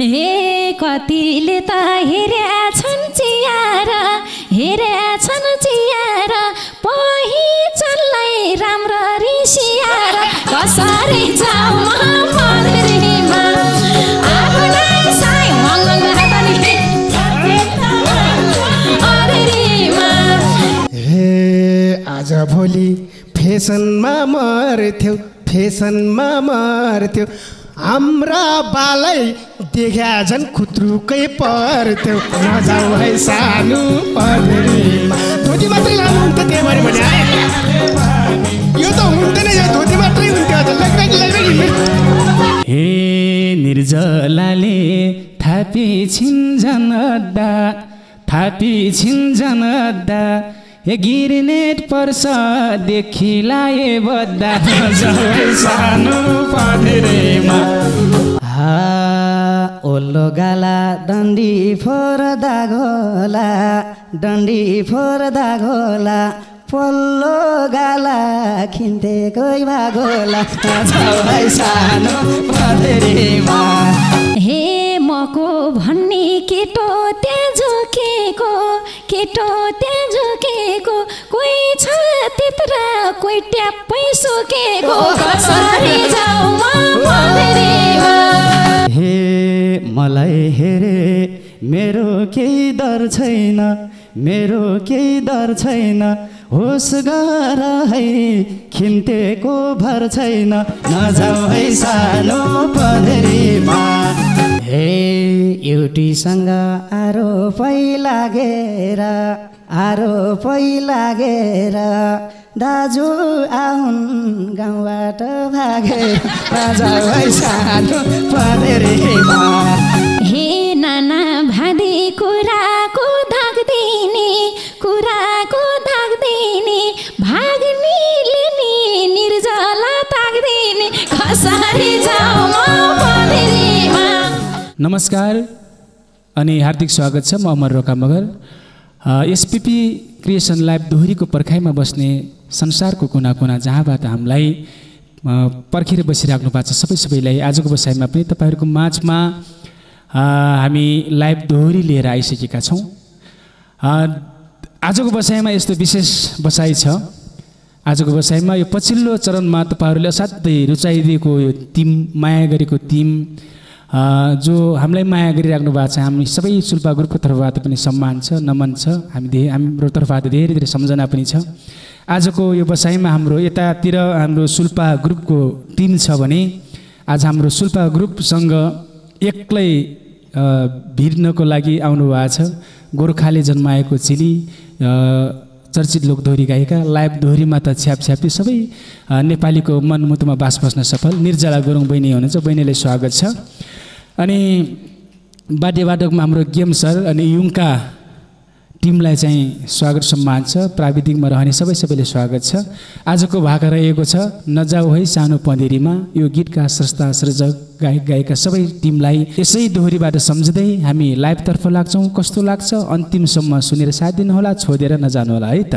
हे कतिले त हेर्या छन् चियार पहिचानलाई राम्ररी सियार कसरी जाऊ मधुरीमा आफ्नै साई मधुरीमा। हे आज भोलि फेसनमा मर्थ्यौ हाम्रा बालै देखा झन् खुत्रुकै पर्थ्यौ नजाऊ है सानो पधरीमा। धोती मात्रै लानु हुन्थ्यो त्यही भएर भने यो त हुन्थेन यो धोती मात्रै हुन्थ्यो हे निर्जलाले थापी छिन्झन अड्डा हे गिरनेट पर्छ देखिलाए बद्दा सानो पधरेमा। ओल्लो गाला डन्डी फोर्दा घोला पल्लो गाला खिन्थे कोही भागोला सानो पधरेमा। हे मको भन्ने केटो त्यहाँ झुकेको कोही छ त्यत्र कोही ट्याप्पै सुकेको कसरी जाऊ मधुरीमा। हे मलाई हेरे मेरो केही डर छैन होस गर है खिन्तेको भर छैन नजाऊ है सानो पधरीमा। हे एउटीसँग आरोपै लागेर दाजु आउन् गाउँबाट भागेर नजाऊ है सानो पधरीमा। हे नाना भादी कुराको धाक्दिने भाग्नेले नि निर्जला ताक्दिने कसरी जाऊ मधुरीमा। नमस्कार अनि हार्दिक स्वागत छ। म अमर रोका मगर एसपीपी क्रिएसन लाइभ दोहोरीको पर्खाइमा बस्ने संसारको कुना कुना जहाँबाट हामीलाई पर्खेर बसिराख्नु भएको छ सबैलाई आजको बसाइमा पनि तपाईँहरूको माझमा हामी लाइभ दोहोरी लिएर आइसकेका छौँ। आजको बसाइमा यस्तो विशेष बसाइ छ। आजको बसाइमा यो पछिल्लो चरणमा तपाईँहरूले असाध्यै रुचाइदिएको यो टिम माया गरेको टिम जो हामीलाई माया गरिराख्नु भएको छ हामी सबै सुल्पा ग्रुपको तर्फबाट पनि सम्मान छ नमन छ। हाम्रो तर्फबाट धेरै धेरै सम्झना पनि छ। आजको यो बसाइमा हाम्रो यतातिर हाम्रो सुल्पा ग्रुपको टिम छ भने आज हाम्रो सुल्पा ग्रुपसँग एक्लै भिड्नको लागि आउनु भएको छ गोर्खाले जन्माएको चेली चर्चित लोकदोहोरी गायिका लाइभ दोहोरीमा त छ्यापछ्यापी सबै नेपालीको मनमुटुमा बास बस्न सफल निर्जला गुरुङ बहिनी हुनुहुन्छ। बहिनीलाई स्वागत छ। अनि वाद्यवादकमा हाम्रो गेम सर अनि युङका टिमलाई चाहिँ स्वागत सम्मान छ। प्राविधिकमा रहने सबैले स्वागत छ। आजको भाका रहेको छ नजाऊ है सानो पधेरीमा। यो गीतका स्रष्टा सर्जक गायक गायिका सबै टिमलाई यसै दोहोरीबाट सम्झँदै हामी लाइभतर्फ लाग्छौँ। कस्तो लाग्छ अन्तिमसम्म सुनेर साथ दिनुहोला छोडेर नजानुहोला है त।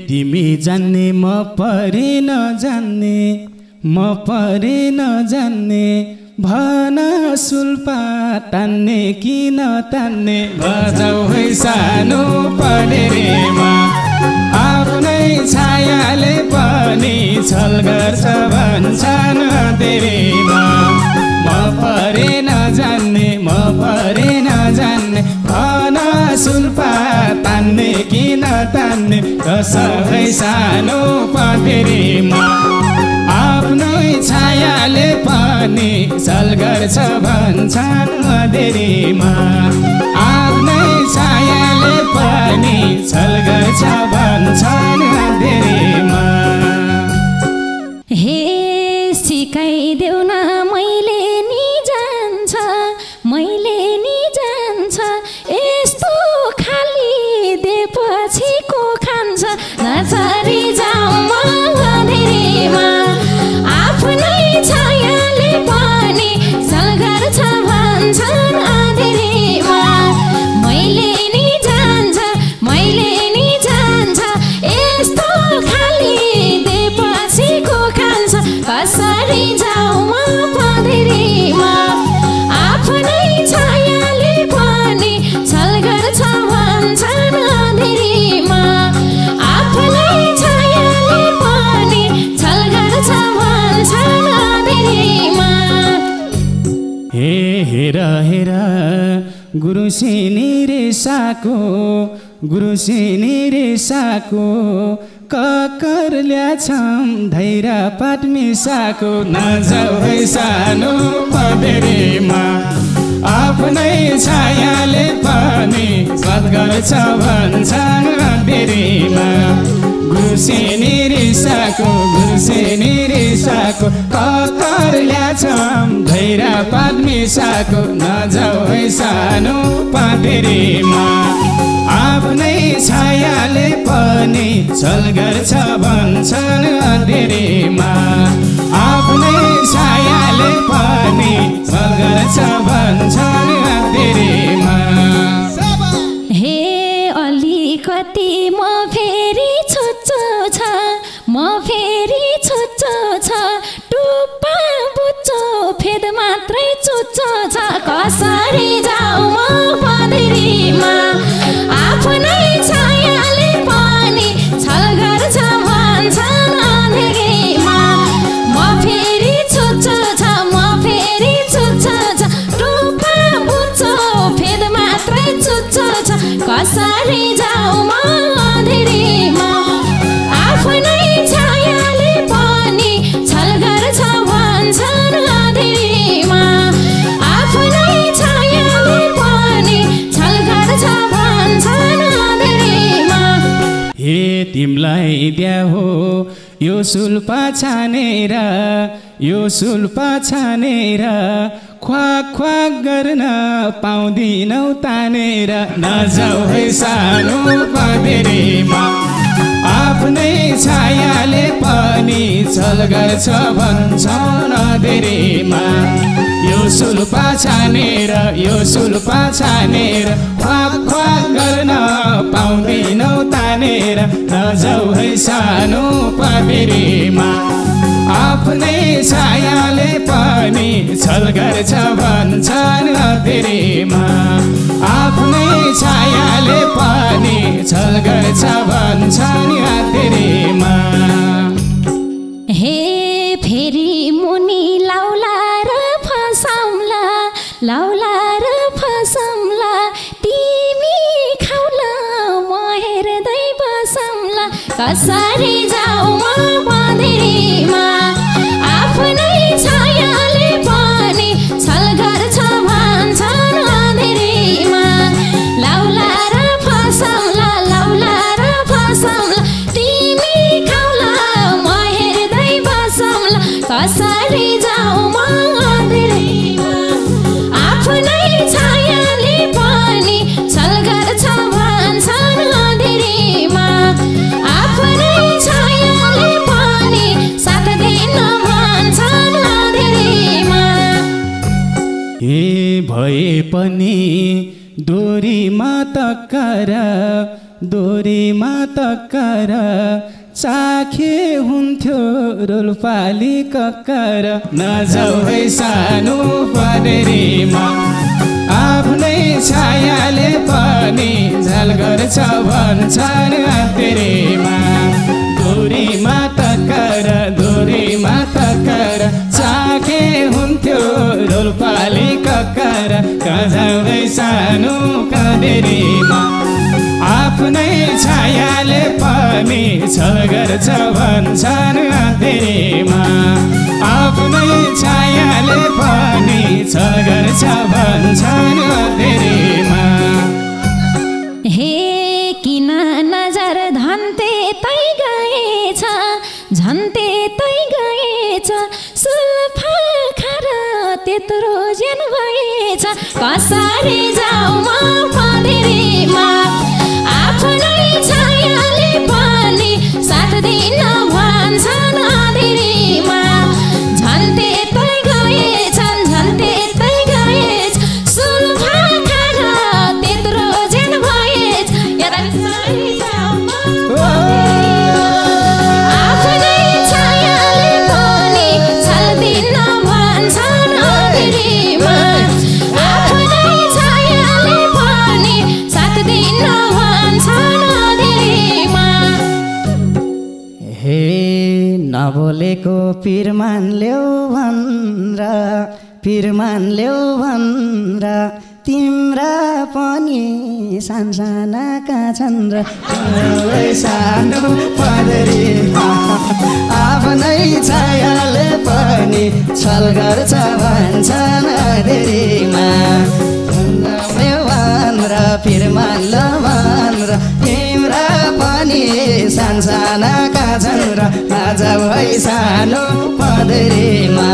तिमी जान्ने म परे नजान्ने भन सुल्पा तान्ने किन तान्ने बजाऊ है सानो पधेरीमा। आफ्नै छायाले पनि छल गर्छ भन्छन् देवीमा। म परे नजान्ने भन सुल्पा तान्ने किन तान्ने कसै सानो पधेरीमा। आफ्नै छायाले पनि छल गर्छ भन्छन् देवीमा। आफ्नै छायाले पनि छल गर्छ भन्छन् अँधेरीमा। हे सिकाइदेऊ न मैले नि जान्छ यस्तो खाली दिएपछि को खान्छ नछाडी जाऊ म अँधेरीमा आफ्नै छायाले पनि सल गर्छ भन्छन् अँधेरीमा मैले नि जान्छ यस्तो खाली दिएपछि को खान्छ कसरी जाऊ म अँधेरीमा आफ्नै छायाले पनि छल गर्छ भन्छन् अँधेरीमा आफ्नै छायाले पनि छल गर्छ भन्छन् अँधेरीमा। हे हेर हेर गुरुसिनी रेसाको ककर ल्याछम धैरा पाट मिसाको नजाऊ है सानो अँधेरीमा आफ्नै छायाले पनि साथ गर्छ भन्छन् अँधेरीमा। गुरुसिनी रिसाको ककर ल्याछम धैरा पात मिसाको नजाऊ है सानो अँधेरीमा आफ्नै छायाले पनि छल गर्छ भन्छन् अँधेरीमा आफ्नै छायाले पनि छल गर्छ भन्छन् अँधेरीमा। हे अलिकति म फेरि छुच्चो छ टुप्पा बुच्चो फेद मात्रै चुच्चो छ कसरी जाऊ म अँधेरीमा आफ्नै छायाले पनि छल गर्छ भन्छन् अँधेरीमा म फेरि छुच्चो छ टुप्पा बुच्चो फेद मात्रै चुच्चो छ कसरी जाऊ म अँधेरीमा आफ्नै छायाले पनि छल गर्छ भन्छन् अँधेरीमा आफ्नै छायाले पनि छल गर्छ भन्छन् अँधेरीमा। हे तिमलाई द्या हो यो सुल्पा छानेर ख्वाक गर्न पाउँदिनौ तानेर नजाऊ है सानो अँधेरीमा आफ्नै छायाले पनि छल गर्छ भन्छन् अँधेरीमा। यो सुल्पा छानेर ख्वाक गर्न पाउँदिनौ तानेर नजाऊ है सानो अँधेरीमा आफ्नै छायाले पनि छल गर्छ भन्छन् अँधेरीमा आफ्नै छायाले पनि छल गर्छ भन्छन् अँधेरीमा। हे फेरि मुनि लाउला र फसाउँला तिमी खाउला म हेर्दै बसौँला कसरी जाऊ म अँधेरीमा आफ्नै छायाले पनि छल गर्छ भन्छन् अँधेरीमा लाउला र फसाउँला तिमी खाउला म हेर्दै बसौँला कसरी जाऊ म अँधेरीमा आफ्नै छायाले पनि छल गर्छ भन्छन् अँधेरीमा आफ्नै छायाले पनि साथ दिन भन्छन् अँधेरीमा। हे भए पनि डोरीमा तक्कर चाखे हुन्थ्यो रोल्पाली कक्कर नजाऊ है सानो अँधेरीमा आफ्नै छायाले पनि झल गर्छ भन्छन् अँधेरीमा। डोरीमा तक्कर चाखे हुन्थ्यो रोल्पाली कक्कर नजाऊ है सानो अँधेरीमा आफ्नै छायाले पनि छल गर्छ भन्छन् अँधेरीमा आफ्नै छायाले पनि छल गर्छ भन्छन् अँधेरीमा। हे किन नजर झन्ते तै गएछ झन्ते तै गएछ सुल्फा खार त्यत्रो ज्यान भएछ कसरी जाऊ म पँधेरीमा आफ्नै छायाले पनि साथ दिन भन्छन् अँधेरीमा झन्ते तै गएछन् झन्ते तै गएछ सुल्फा खार त्यत्रो ज्यान भएछ यसरी जाऊ म आफ्नै छायाले पनि साथ दिन भन्छन् अँधेरीमा आफ्नै छायाले पनि साथ दिन भन्छन् अँधेरीमा हे नबोलेको पिरमान ल्याऊ भनेर तिम्रा पनि सानसानाका छन् र सानो पँधेरीमा आफ्नै छायाले पनि छल गर्छ भन्छन् अँधेरीमा भनेर पिरमान भनेर तिम्रा पनि सानसानाका छन् र नजाऊ है सानो पँधेरीमा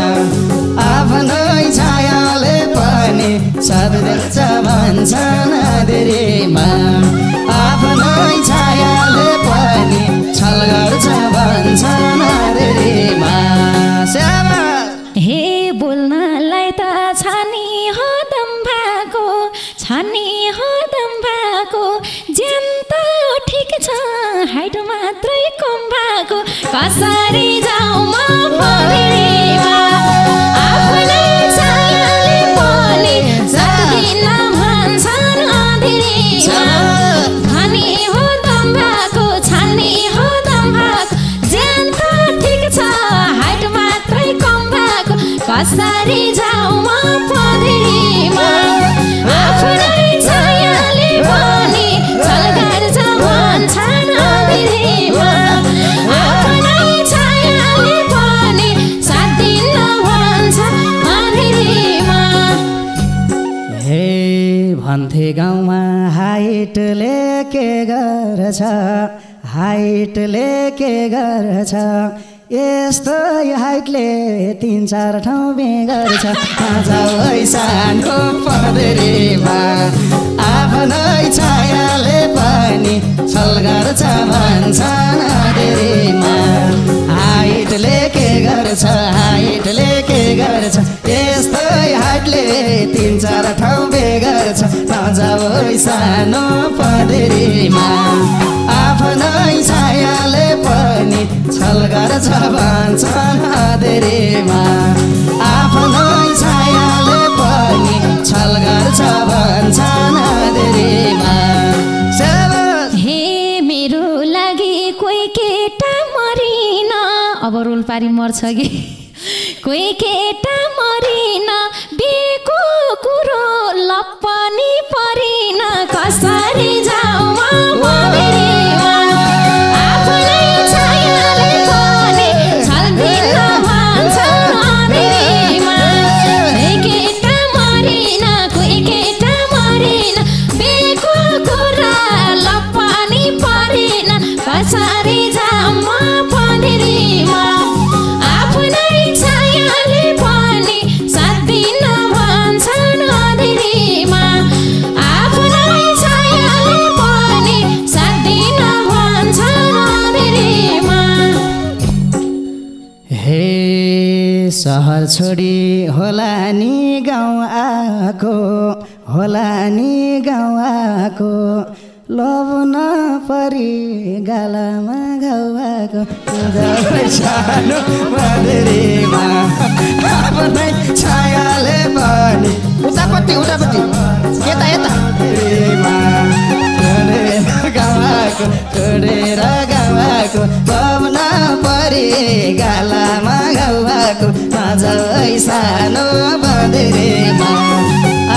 आफ्नै छायाले पनि साथ दिन्छ भन्छन् अँधेरीमा आफ्नै छायाले पनि छल गर्छ भन्छन् अँधेरीमा हे बोल्नलाई त छानी हदम भएको ज्यान त ठिक छ हाइट मात्रै कम भएको कसरी जाऊ म पँधेरीमा आफ्नै छायाले पनि साथ दिन भन्छन् अँधेरीमा धनी हदम भएको छानी हदम भएको ज्यान त ठिक छ हाइट मात्रै कम भएको कसरी जाऊ म पँधेरीमा आफ्नै छायाले पनि छल गर्छ भन्छन् अँधेरीमा आफ्नै छायाले पनि साथ दिन भन्छन् अँधेरीमा हे भन्थे गाउँमा हाइटले के गर्छ यस्तै हाइटले 3-4 ठाउँ बेगर्छ नजाऊ है सानो पँधेरीमा आफ्नै छायाले पनि छल गर्छ भन्छन् अँधेरीमा हाइटले के गर्छ यस्तै हाइटले 3-4 ठाउँ बेगर्छ नजाऊ है सानो पँधेरीमा आफ्नै छायाले पनि छल गर्छ भन्छन् अँधेरीमा आफ्नै छायाले पनि छल गर्छ भन्छन् अँधेरीमा हे मेरो लागि कोही केटा मरिन अब रोलपारी मर्छ कि कोही केटा मरिन बेको कुरो लप्पनी परिन कसरी जाऊ म पँधेरीमा आफ्नै छायाले पनि छल दिन भन्छन् अँधेरीमा कोही केटा मरिन बेको कुरा लप्पनी परिन कसरी जाऊ म पँधेरीमा आफ्नै छायाले पनि साथ दिन भन्छन् अँधेरीमा आफ्नै छायाले पनि साथ दिन भन्छन् अँधेरीमा हे सहर छोडी होला नि गाउँ आएको लभन परी गालामा घाउ भएको सानो पँधेरीमा आफ्नै छायाले पनि उतापट्टि यता छोडेर गाउँको लभन परी गालामा घाउ भएको नजाऊ है सानो पँधेरीमा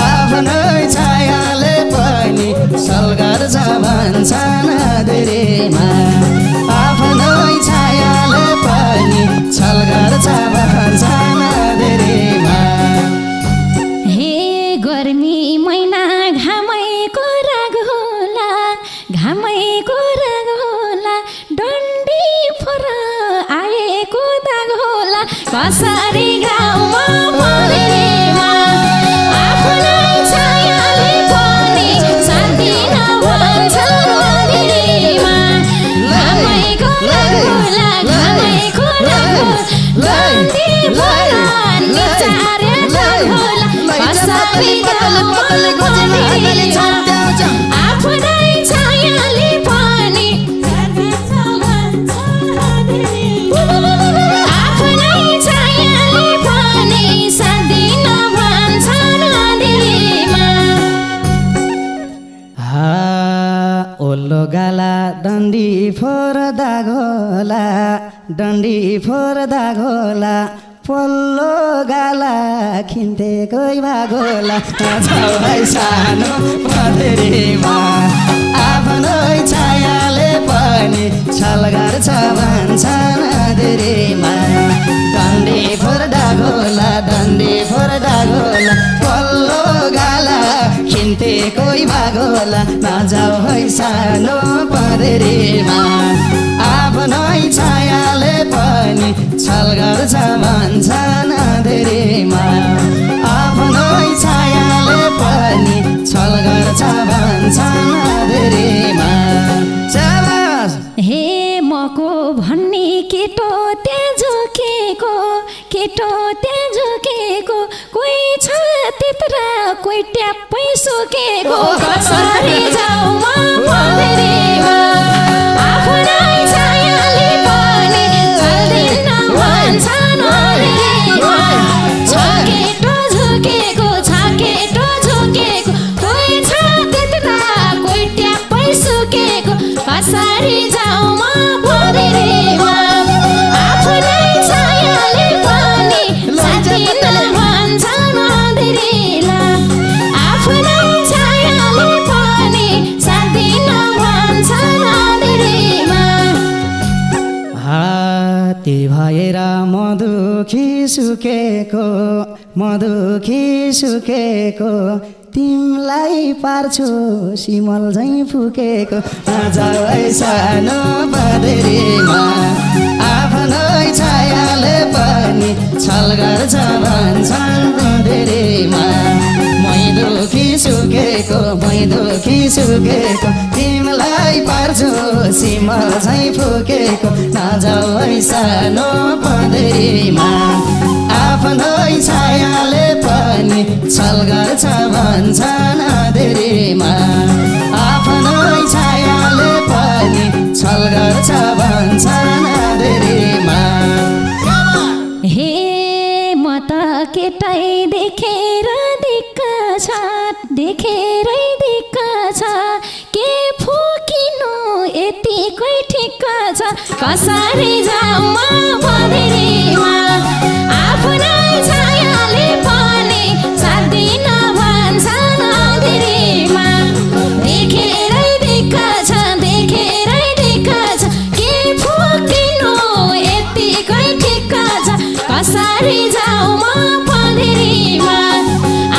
आफ्नै छायाले पनि छल गर्छ भन्छन् अँधेरीमा आफ्नै छायाले पनि छल गर्छ भन्छन् अँधेरीमा हे गर्मी महिना घामैको राग होला कसरी गाउँमा पँधेरीमा आफ्नै छायाले पनि साथिन भन्छन् मन्दिरमा घामैको लागुला घामैको लागुला गन्ती भोला निचारे लागुला कसरी गाउँमा पँधेरीमा आफ्नै छायाले पनि आफ्नै छायाले पनि साथिन भन्छन् मन्दिरमा ओल्लो गाला डन्डी फोर्दा घोला डन्डी फोर्दा घोला पल्लो गाला खिन्ते कोही भागोला छाउलाई सानो पँधेरीमा आफ्नै छायाले पनि छल गर्छ भन्छन् मन्दिरमा डन्डी फोर्दा घोला डन्डी फोर्दा घोला पल्लो गाला खिन्ते कोही भागोला नजाऊ है सानो पँधेरीमा आफ्नै छायाले पनि छल गर्छ भन्छन् मन्दिरमा आफ्नै छायाले पनि छल गर्छ भन्छन् मन्दिरमा हे मको भन्ने केटो त्यहाँ झुकेको केटो त्यहाँ झुकेको कोही छ त्यत्रा कोही ट्याप्पै सुकेको कसरी जाऊ म पँधेरीमा आफ्नै छायाले पनि चल्दिन भन्छन् मन्दिरमा छ केटो झुकेको कोही छ त्यत्रा कोही ट्याप्पै सुकेको कसरी जाऊ म पँधेरीमा आफ्नै छायाले पनि साथिन भन्छन् मन्दिरमा आफ्नै छायाले पनि साथिन भन्छन् मन्दिरमा त्यही भएर म दुखी सुकेको तिमलाई पार्छु सिमल झैँ फुकेको नजाऊ है सानो पँधेरीमा आफ्नै छायाले पनि छल गर्छ भन्छन् पँधेरीमा मै दुखी सुकेको तिमलाई पार्छु सिमल झैँ फुकेको नजाऊ है सानो पँधेरीमा आफ्नै छायाले पनि छल गर्छ भन्छन् मन्दिरमा आफ्नै छायाले पनि छल गर्छ भन्छन् मन्दिरमा हे म त केटै देखेरै दिक्क छ के फुकिनु यतिकै ठिक्क छ कसरी जाऊ म पँधेरीमा आफ्नै छायाले पनि साथिन भन्छन् मन्दिरमा देखेरै दिक्क छ के फुकिनु यतिकै ठिक्क छ कसरी जाऊ म पँधेरीमा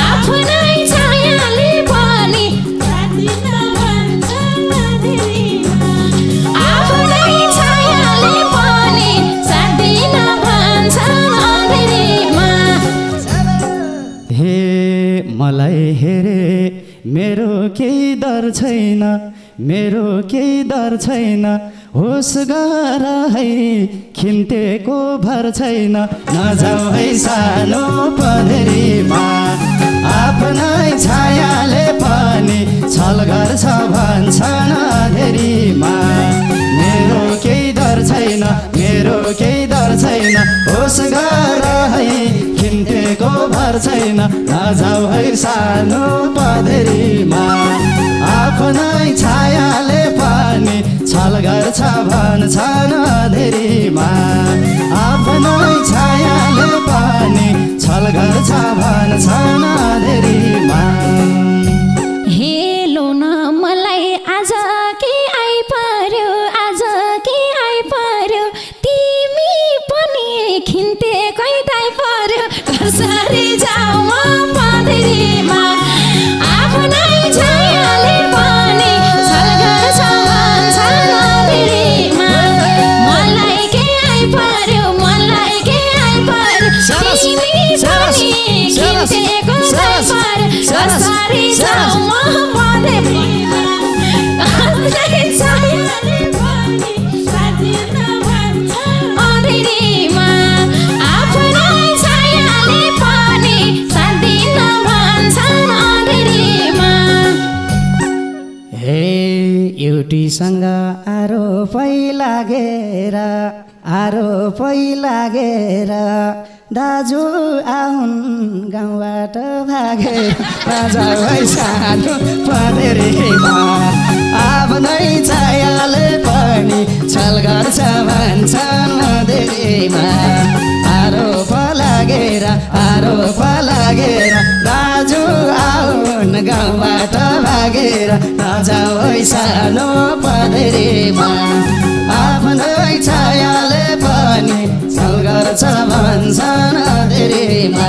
आफ्नै छायाले पनि साथिन भन्छन् मन्दिरमा आफ्नै छायाले पनि साथिन भन्छन् मन्दिरमा हे मलाई हेरे मेरो केही डर छैन होस गर है खिन्तेको भर छैन नजाऊ है सानो पँधेरीमा आफ्नै छायाले पनि छल गर्छ भन्छन् मन्दिरमा मेरो केही डर छैन होस गर है खिन्तेको भर छैन नजाऊ है सानो पँधेरीमा आफ्नै छायाले पनि छल गर्छ भन्छन् मन्दिरमा आफ्नै छायाले पनि छल गर्छ भन्छन् मन्दिरमा हेलो न मलाई आज के आइपर्यो तिमी पनि खिन्ते कैदै पर्यो कसरी जाऊ म पँधेरीमा आफ्नै छायाले पनि छल गर्छ भन्छन् मन्दिरमा मलाई के आइपर्यो आरोपै लागेर दाजु आउन् गाउँबाट भागेर नजाऊ सानो पँधेरीमा आफ्नै छायाले पनि छल गर्छ भन्छन् मधेरीमा आरोप लागेर दाजु आउन् गाउँबाट भागेर नजाऊ सानो पँधेरीमा आफ्नै छायाले पनि छल गर्छ भन्छन् मधेरीमा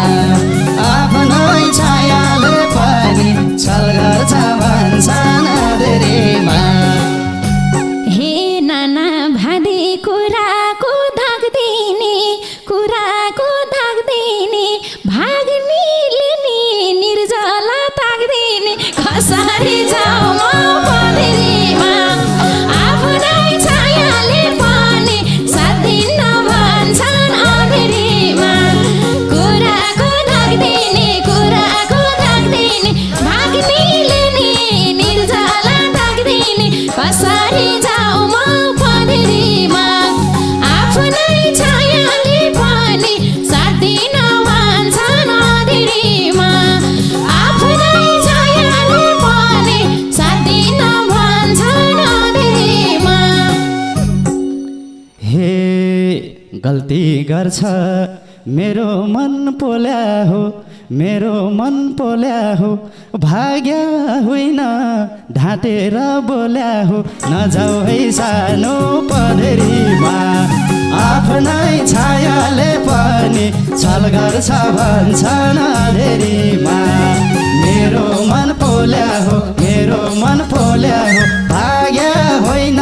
आफ्नै छायाले पनि छल गर्छ भन्छन् मधेरीमा हे नाना भादी कुराको धाक्दिने भाग्नेले नि निर्जला ताक्दिने कसरी जाऊ म पँधेरीमा आफ्नै छायाले पनि साथ दिन भन्छन् अँधेरीमा कुराको धाक्दिने भाग्नेले नि निर्जला ताक्दिने कसरी जाऊ म पँधेरीमा आफ्नै छायाले पनि साथ दिन भन्छन् अँधेरीमा आफ्नै छायाले पनि साथ दिन भन्छन् अँधेरीमा हे गल्ती गर्छ मेरो मन पोल्या हो भाग्य होइन ढाँटेर बोल्या हो नजाऊ है सानो पँधेरीमा आफ्नै छायाले पनि छल गर्छ भन्छन् अँधेरीमा मेरो मन पोल्या हो भाग्य होइन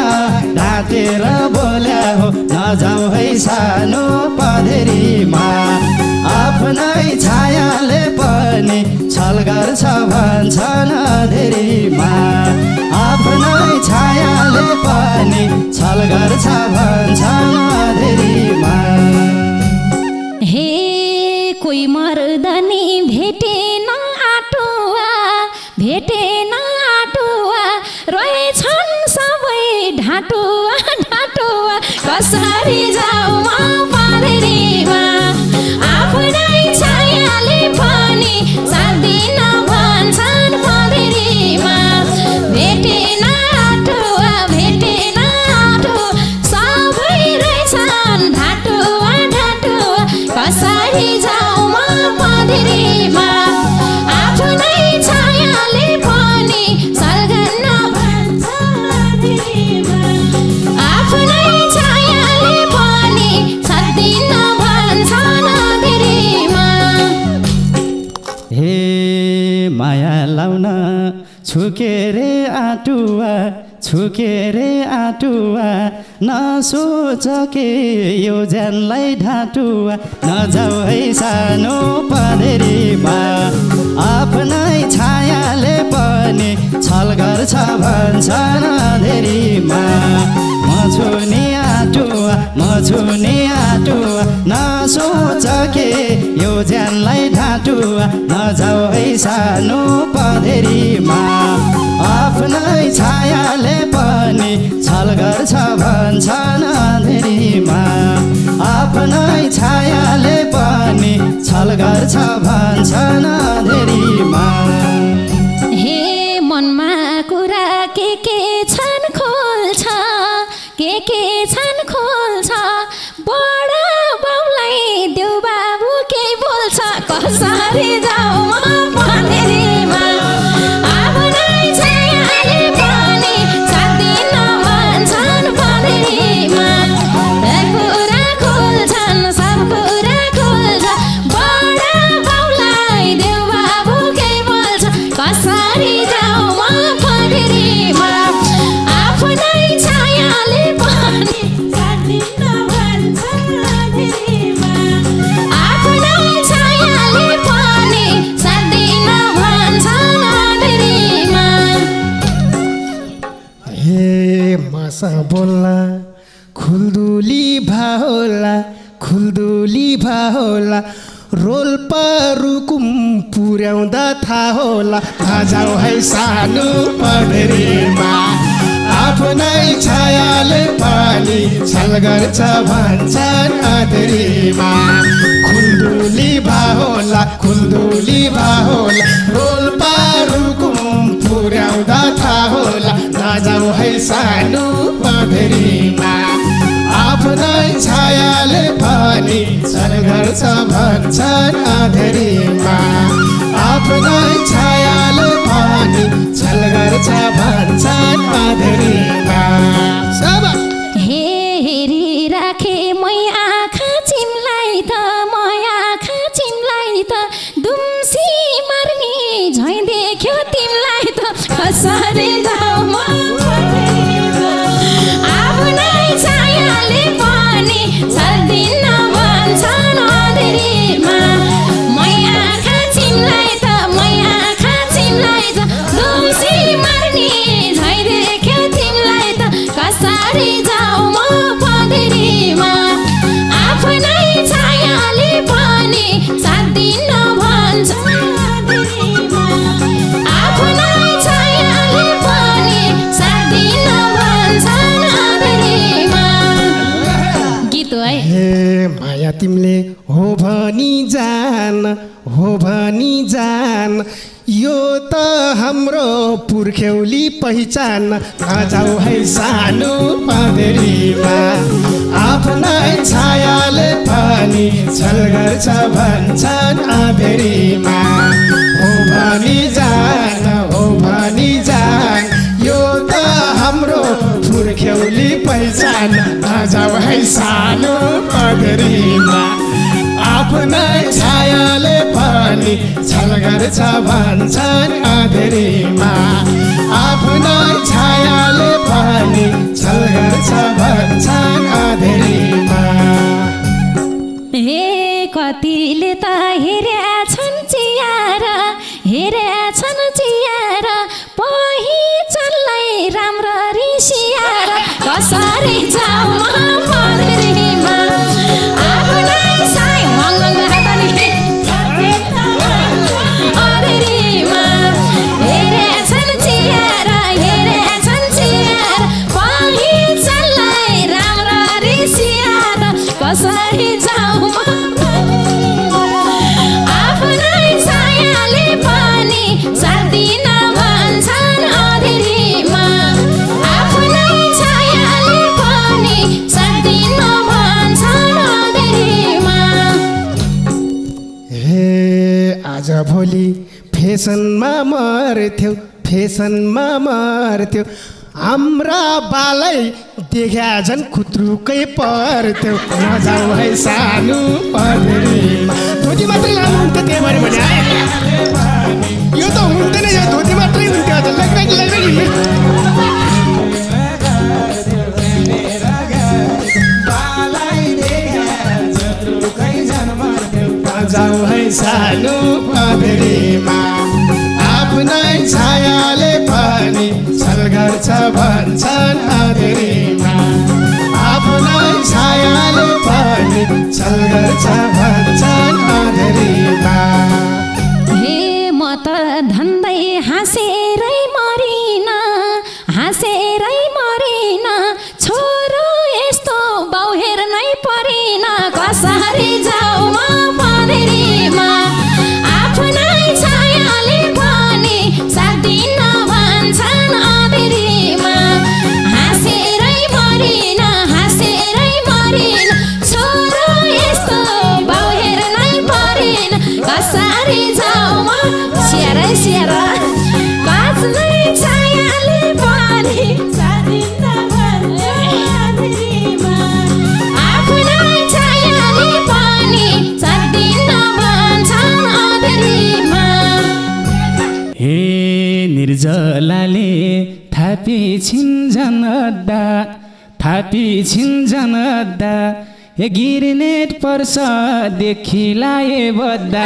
ढाँटेर बोल्या हो नजाऊ है सानो पँधेरीमा आफ्नै छायाले पनि छल गर्छ भन्छन् अँधेरीमा आफ्नै छायाले पनि छल गर्छ भन्छन् अँधेरीमा हे कोही मर्दनी भेटेन आटुवा रहेछन् सबै ढाँटुवा कसरी जाऊ म पँधेरीमा आफ्नै छायाले पनि साथ दिन भन्छन् पँधेरीमा भेटेन आटुवा सबै रहेछन् ढाँटुवा कसरी जाऊ म पँधेरीमा आफ्नै छायाले पनि सल्गन्न भन्छन् अँधेरीमा आफ्नै छायाले पनि साथ दिन भन्छन् अँधेरीमा हे माया लाउन छुके रे आटुवा नसोच के यो ज्यानलाई ढाँटुवा नजाऊ है सानो पँधेरीमा आफ्नै छायाले पनि छल गर्छ भन्छन् अँधेरीमा म छु नि आटुवा नसोच के यो ज्यानलाई ढाँटुवा नजाऊ है सानो पँधेरीमा आफ्नै छायाले पनि छल गर्छ भन्छन् अँधेरीमा आफ्नै छायाले पनि छल गर्छ भन्छन् अँधेरीमा हे मनमा कुरा के छन् खोल्छ बडा बाउलाई देउ बाबु के बोल्छ कसरी जाऊ म पँधेरीमा आफ्नै छायाले पनि साथ दिन भन्छन् पँधेरीमा सब कुरा खोल्छ बडा बाउलाई देउ बाबु के बोल्छ कसरी जाऊ म पँधेरीमा आफ्नै छायाले पनि साथ दिन भन्छन् अँधेरीमा आफ्नै छायाले पनि साथ दिन भन्छन् अँधेरीमा हे मासा बोल्ला खुल्दुली भाहोला रोल्पा रुकुम पुर्याउँदा थाहा होला नजाऊ है सानो पँधेरीमा आफ्नै छायाले पनि छल गर्छ भन्छन् अँधेरीमा खुल्दुली बाहोला रोल्पा रुकुम पुर्याउँदा थाहा होला नजाऊ है सानो पँधेरीमा आफ्नै छायाले पनि छल गर्छ भन्छन् अँधेरीमा आफ्नै छायाले पनि छल गर्छ भन्छन् अँधेरीमा हेरी राखे मै आँखा चिम्लाई त दुम्सी मर्ने झै देख्यो तिमीलाई त कसरी जाऊ म आफ्नै छायाले पनि छल्दिन भन्छन् अँधेरीमा मै आँखा चिम्लाई त दुम्सी मर्ने झै देख्यो तिमीलाई त कसरी जाऊ म पँधेरीमा आफ्नै छायाले पनि छल्दिन भन्छन् अँधेरीमा आफ्नै छायाले पनि छल्दिन भन्छन् अँधेरीमा। गीत है हे माया तिमीले हो भनी जान यो त हाम्रो पुर्ख्यौली पहिचान नजाऊ है सानो पँधेरीमा आफ्नै छायाले पनि छल गर्छ भन्छन् अँधेरीमा हो भनी जान यो त हाम्रो पुर्ख्यौली पहिचान नजाऊ है सानो पँधेरीमा आफ्नै छायाले पनि छल गर्छ भन्छन् अँधेरीमा आफ्नै छायाले पनि छल गर्छ भन्छन् अँधेरीमा। हे कतिले त हेरेछन् चियार पहिचानलाई राम्ररी सियार कसरी जाऊ म पँधेरीमा आफ्नै अँधेरीमा हेरेछन् चियार पहिचानलाई राम्ररी सियार कसरी जाऊ म आफ्नै छायाले पनि छल्दिन भन्छन् अँधेरीमा आफ्नै छायाले पनि छल्दिन भन्छन् अँधेरीमा। हे आज भोलि फेसनमा मर्थ्यौ हाम्रा बालै देखा झन् खुत्रुकै पर्थ्यौ नजाऊ है सानो पँधेरीमा। धोती मात्रै लानु हुन्थ्यो त्यही भएर भने यो त हुन्थेन यो धोती मात्रै हुन्थ्यो आज लगभग नजाऊ है सानो पँधेरीमा आफ्नै छायाले पनि छल गर्छ भन्छन् अँधेरीमा आफ्नै छायाले पनि छल गर्छ भन्छन् अँधेरीमा। हे म त धन्दै हाँसेरै मरिन छोरो यस्तो बाउ हेर्नै परिन कसरी जाऊ म पँधेरीमा आफ्नै छायाले पनि सक्दिन भन्छन् अँधेरीमा हाँसेरै मरिन छोरो यस्तो बाउ हेर्नै परिन कसरी जाऊ म स्याहार काच्नै छायाले पनि सक्दिन भन्छन् अँधेरीमा आफ्नै छायाले पनि सक्दिन भन्छन् अँधेरीमा। हे निर्जलाले थापी छिन्झन अद्दा हे गिरनेट पर्छ देखिलाए बद्दा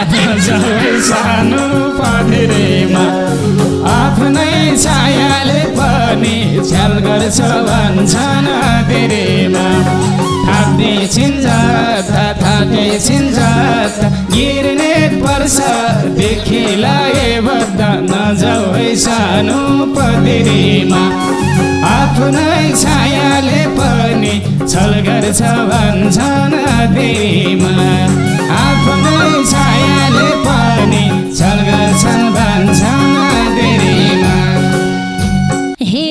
सानो पँधेरीमा आफ्नै छायाले पनि छल गर्छ भन्छन् अँधेरीमा थाप्दी छिन्झ हाते छिन्जत गिर्नेट पर्छ देखिलाए बद्दा नजाऊ है सानो पँधेरीमा आफ्नै छायाले पनि छल गर्छ भन्छन् अँधेरीमा आफ्नै छायाले पनि छल गर्छन् भन्छन् अँधेरीमा हे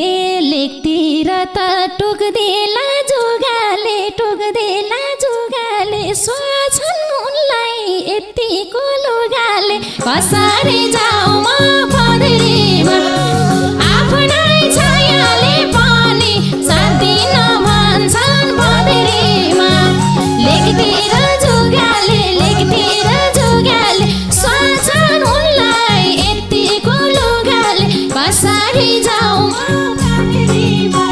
लेकतिर त टोक्देला जोगाले सोछन् उनलाई यतिको लुगाले कसरी जाऊ म पँधेरीमा आफ्नै छायाले पनि साथ दिन भन्छन् पँधेरीमा लेकतिर जोगाले सोछन् उनलाई यतिको लुगाले कसरी जाऊ म पँधेरीमा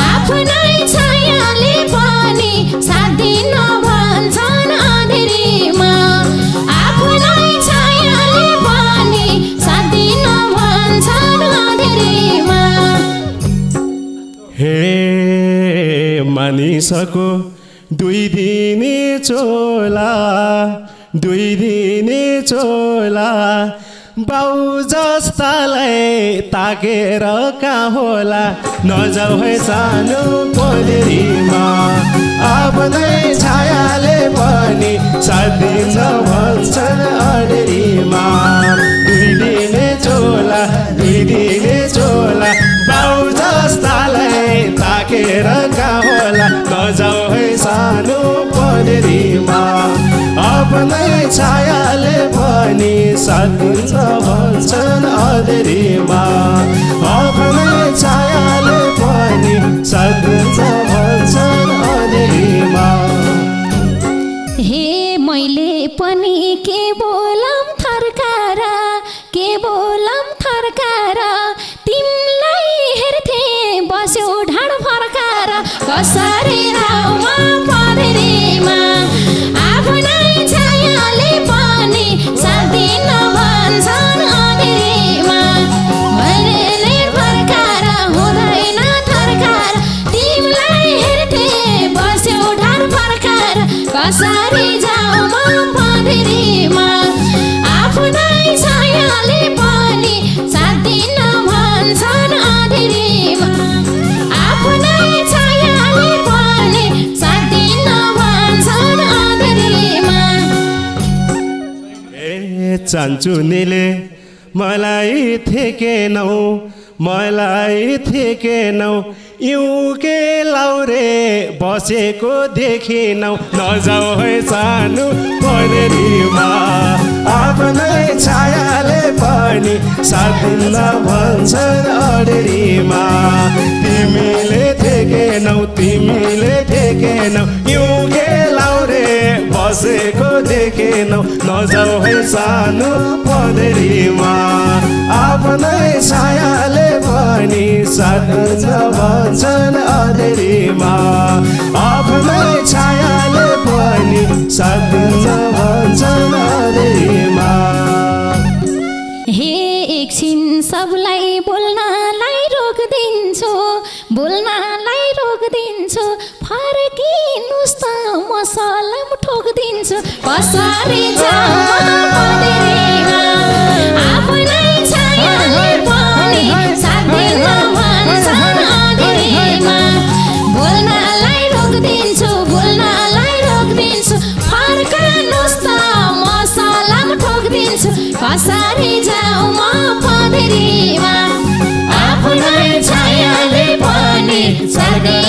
आफ्नै छायाले पनि साथ दिन भन्छन् अँधेरीमा आफ्नै छायाले पनि साथ दिन भन्छन् अँधेरीमा हे मानिसको दुई दिने चोला बाउ जस्तालाई ताकेर कहाँ होला नजाऊ है सानो पँधेरीमा आफ्नै छायाले पनि साथ दिन भन्छन् अँधेरीमा दुई दिने चोला बाउ जस्तालाई ताकेर कहाँ होला नजाऊ है सानो पँधेरीमा आफ्नै छायाले पनि साथ दिन भन्छन् अँधेरीमा आफ्नै छायाले पनि साथ दिन भन्छन् अँधेरीमा हे मैले पनि के बोलम थर्कारा तिमीलाई हेर्थे बस्यो ढाड फर्काएर कसरी जाऊ म पँधेरीमा आफ्नै छायाले पनि साथ दिन भन्छन् अँधेरीमा मैले फर्काएर हुँदैन थर्काएर तिमीलाई हेर्थे बस्यो ढाड फर्काएर कसरी जाऊ म पँधेरीमा आफ्नै छायाले पनि साथ दिन भन्छन् अँधेरीमा आफ्नै छायाले पनि साथ दिन भन्छन् अँधेरीमा ए चान्चुनीले मलाई थेकेनौ इउके लाउरे बसेको देखिनौ नजाऊ है सानो पँधेरीमा आफ्नै छायाले पनि साथ दिन भन्छन् अँधेरीमा तिमीले थेकेनौ इउके लाउरे बसेको देखिनौ नजाऊ है सानो पँधेरीमा आफ्नै छायाले पनि साथ दिन भन्छन् अँधेरीमा आफ्नै छायाले पनि साथ दिन भन्छन् अँधेरीमा हे एकछिन सबलाई बोल्नलाई रोकिदिन्छु फर्किनुस् त म सलाम ठोकिदिन्छु कसरी जाऊ म पँधेरीमा आफ्नै छायाले पनि साथ दिन भन्छन् अँधेरीमा बोल्नलाई रोकिदिन्छु फर्किनुस् त म सलाम ठोकिदिन्छु कसरी जाऊ म पँधेरीमा आफ्नै छायाले पनि साथ दिन